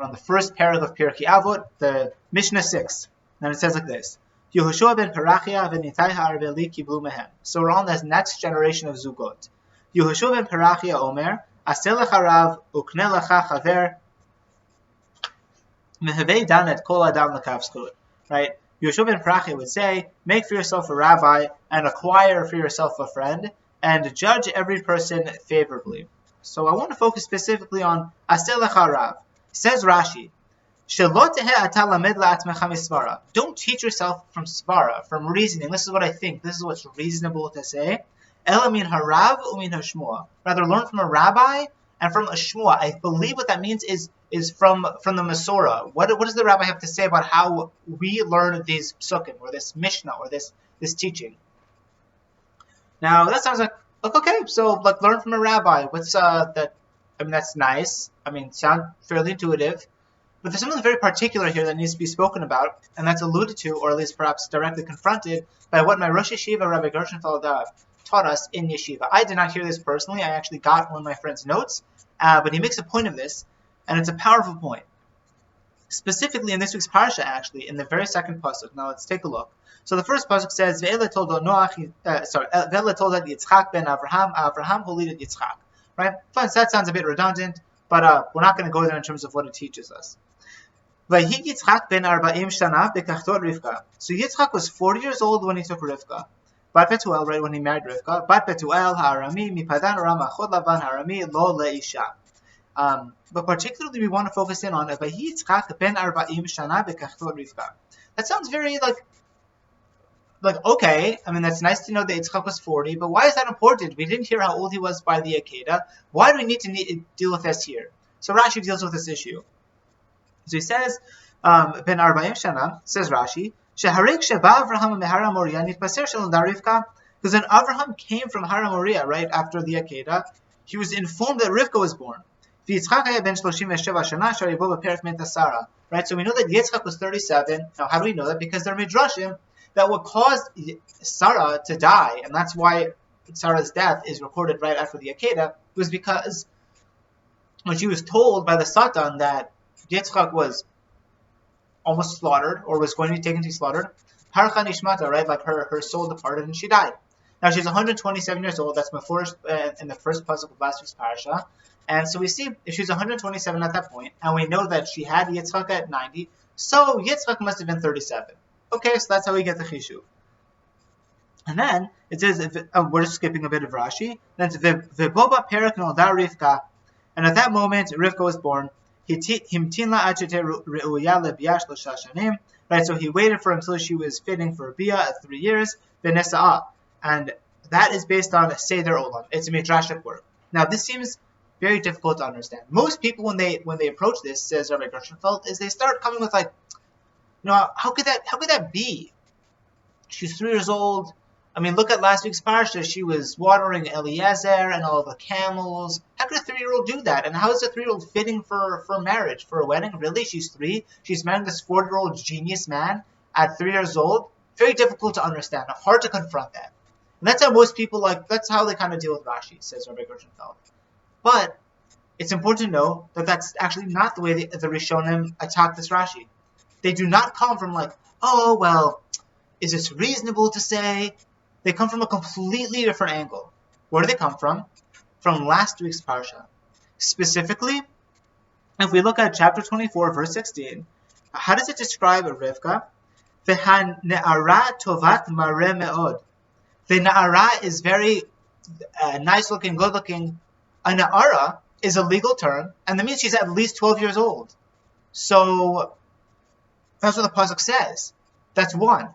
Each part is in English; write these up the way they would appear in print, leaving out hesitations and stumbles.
on the first paragraph of Pirkei Avot, the Mishnah 6. And it says like this. Yehoshua ben Parachia v'nitai ha'arveli kiblu mehem. So we're on this next generation of Zugot. Yehoshua ben Parachia omer, aseh lecha rav, ukne lecha chaver, mehevei dan et kol adam l'kav zchut. Right? Yehoshua ben Parachia would say, make for yourself a rabbi, and acquire for yourself a friend, and judge every person favorably. So I want to focus specifically on aseh lecha rav. Says Rashi, don't teach yourself from svara, from reasoning. This is what I think. This is what's reasonable to say. Rather, learn from a rabbi and from a shmua. I believe what that means is from the Masorah. What does the rabbi have to say about how we learn these psukim, or this mishnah, or this teaching? Now that sounds like okay. So like learn from a rabbi. What's that? I mean that's nice. I mean sound fairly intuitive. But there's something very particular here that needs to be spoken about, and that's alluded to, or at least perhaps directly confronted, by what my Rosh Yeshiva, Rabbi Gershenfeld, taught us in Yeshiva. I did not hear this personally. I actually got one of my friend's notes, but he makes a point of this, and it's a powerful point. Specifically in this week's Parsha, actually, in the very second pasuk. Now let's take a look. So the first pasuk says, Ve'ele toldot Yitzchak ben Avraham, Avraham holided Yitzchak. Right? That sounds a bit redundant, but we're not going to go there in terms of what it teaches us. So Yitzchak was 40 years old when he took Rivka. Bat Betuel, right, when he married Rivka. Bat Betuel ha'arami mipadan aram achod lavan ha'arami lo leisha. But particularly we want to focus in on Yitzchak ben 40 shana bekachtot Rivka. That sounds very like okay. I mean that's nice to know that Yitzchak was 40, but why is that important? We didn't hear how old he was by the Akedah. Why do we need to deal with this here? So Rashi deals with this issue. So he says, Ben 40 shana, says Rashi, because when Avraham came from Hara Moriah, right after the Akedah, he was informed that Rivka was born. Right, so we know that Yitzchak was 37. Now, how do we know that? Because there are midrashim that what caused Sarah to die, and that's why Sarah's death is recorded right after the Akedah, was because when she was told by the Satan that Yitzchak was almost slaughtered, or was going to be taken to be slaughtered, Harcha Nishmata, right, like her soul departed and she died. Now she's 127 years old, that's before in the first pasuk of last week's parasha, and so we see if she's 127 at that point, and we know that she had Yitzchak at 90, so Yitzchak must have been 37. Okay, so that's how we get the Chishuv. And then, it says, we're just skipping a bit of Rashi, then it's V'boba Perak Nolda Rivka, and at that moment, Rivka was born. Right, so he waited for until she was fitting for Bia at 3 years, and that is based on a Seder Olam. It's a midrashic work. Now this seems very difficult to understand. Most people when they approach this, says Rabbi Gershenfeld, is they start coming with like, how could that be? She's 3 years old. I mean, look at last week's parsha. She was watering Eliezer and all the camels. How could a 3-year-old do that? And how is a 3-year-old fitting for marriage, for a wedding? Really? She's 3? She's marrying this 40-year-old genius man at 3 years old? Very difficult to understand. Hard to confront that. And that's how most people that's how they kind of deal with Rashi, says Rabbi Gershenfeld. But it's important to know that that's actually not the way the Rishonim attack this Rashi. They do not come from oh, well, is this reasonable to say? They come from a completely different angle. Where do they come from? From last week's parsha. Specifically, if we look at chapter 24, verse 16, how does it describe Rivka? Ve'ha-ne'ara tovat mareh me'od. The na'ara is very nice-looking, good-looking. A na'ara is a legal term, and that means she's at least 12 years old. So, that's what the pasuk says. That's one.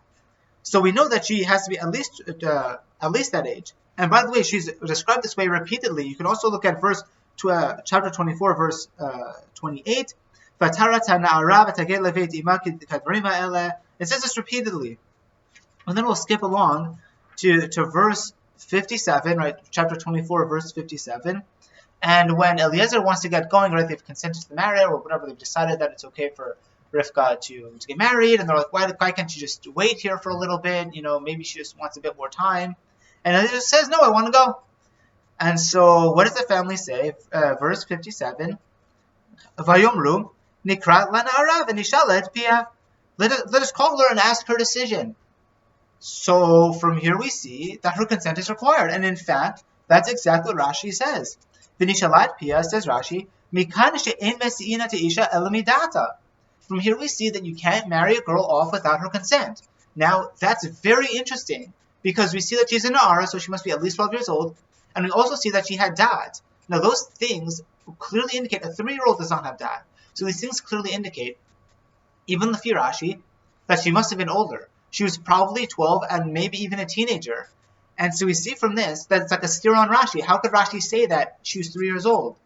So we know that she has to be at least that age. And by the way, she's described this way repeatedly. You can also look at chapter 24, verse 28. It says this repeatedly. And then we'll skip along to verse 57, right? Chapter 24, verse 57. And when Eliezer wants to get going, right, they've consented to the marriage or whatever, they've decided that it's okay for Rivka to get married, and they're like, why can't you just wait here for a little bit? Maybe she just wants a bit more time. And Eliezer says, no, I want to go. And so what does the family say? Verse 57, Vayomru, Nikrat lana'ara v'nishalet pia. Let us call her and ask her decision. So from here we see that her consent is required, and in fact, that's exactly what Rashi says. V'nishalat pia, says Rashi, mikan she'en mesi'ina te'isha ela midata. From here we see that you can't marry a girl off without her consent. Now, that's very interesting, because we see that she's a na'ara, so she must be at least 12 years old, and we also see that she had dad. Now, those things clearly indicate a 3-year-old does not have dad. So these things clearly indicate, even the Rashi, that she must have been older. She was probably 12 and maybe even a teenager. And so we see from this that it's like a steer on Rashi. How could Rashi say that she was 3 years old?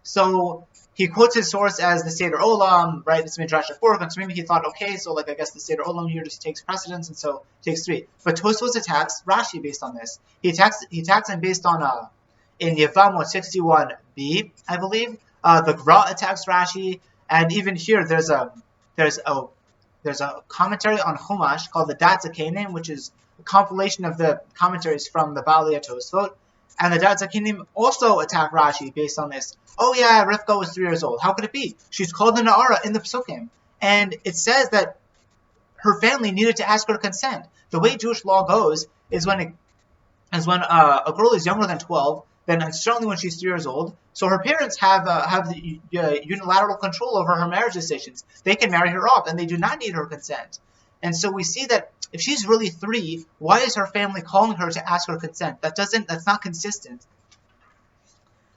So he quotes his source as the Seder Olam, right? It's Midrashic work, and so maybe he thought, okay, so like I guess the Seder Olam here just takes precedence, and so takes 3. But Tosfos attacks Rashi based on this. He attacks him based on in Yevamot 61b, I believe. The Gra attacks Rashi, and even here there's a commentary on Chumash called the Dat Zakenim, which is a compilation of the commentaries from the Baalei Tosfot. And the Dat Zakenim also attack Rashi based on this. Oh yeah, Rivka was 3 years old. How could it be? She's called the Na'ara in the Psukim. And it says that her family needed to ask her consent. The way Jewish law goes is when a girl is younger than 12, then certainly when she's 3 years old, so her parents have the unilateral control over her marriage decisions. They can marry her off, and they do not need her consent. And so we see that if she's really 3, why is her family calling her to ask her consent? That's not consistent.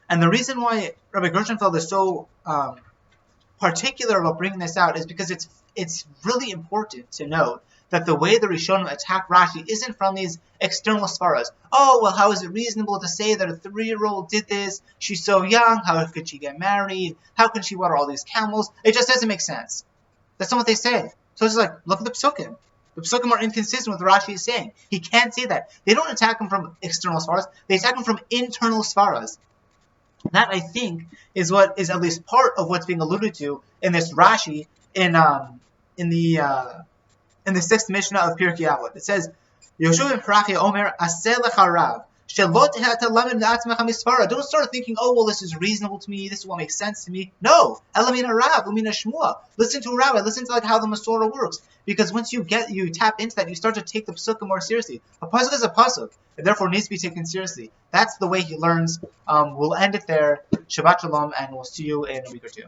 And the reason why Rabbi Gershenfeld is so particular about bringing this out is because it's really important to note that the way the Rishonim attack Rashi isn't from these external svaras. Oh, well, how is it reasonable to say that a 3-year-old did this? She's so young. How could she get married? How can she water all these camels? It just doesn't make sense. That's not what they say. So it's like, look at the Psukim. The Psukim are inconsistent with what Rashi is saying. He can't say that. They don't attack him from external svaras. They attack him from internal svaras. That, I think, is what is at least part of what's being alluded to in this Rashi in the 6th Mishnah of Pirkei Avot. It says, Yoshu ben Pirkei Omer aseh lecha rav. Don't start thinking, oh, well, this is reasonable to me, this is what makes sense to me. No. Elamina Rav, Umina Shmua. Listen to a rabbi, listen to like how the Masorah works. Because once you tap into that, you start to take the Pasuk more seriously. A Pasuk is a Pasuk, and therefore needs to be taken seriously. That's the way he learns. We'll end it there. Shabbat Shalom, and we'll see you in a week or two.